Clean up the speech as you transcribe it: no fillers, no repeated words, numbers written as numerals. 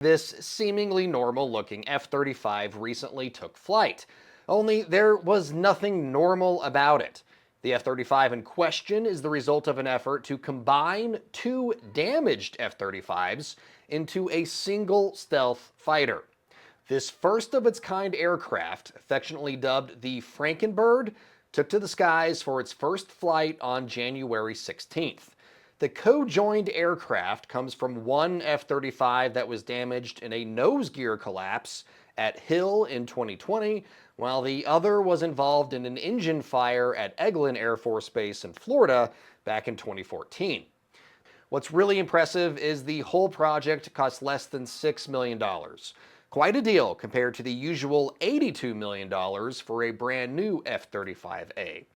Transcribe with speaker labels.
Speaker 1: This seemingly normal-looking F-35 recently took flight. Only there was nothing normal about it. The F-35 in question is the result of an effort to combine two damaged F-35s into a single stealth fighter. This first-of-its-kind aircraft, affectionately dubbed the Franken-bird, took to the skies for its first flight on January 16th. The co-joined aircraft comes from one F-35 that was damaged in a nose gear collapse at Hill in 2020, while the other was involved in an engine fire at Eglin Air Force Base in Florida back in 2014. What's really impressive is the whole project cost less than $6 million. Quite a deal compared to the usual $82 million for a brand new F-35A.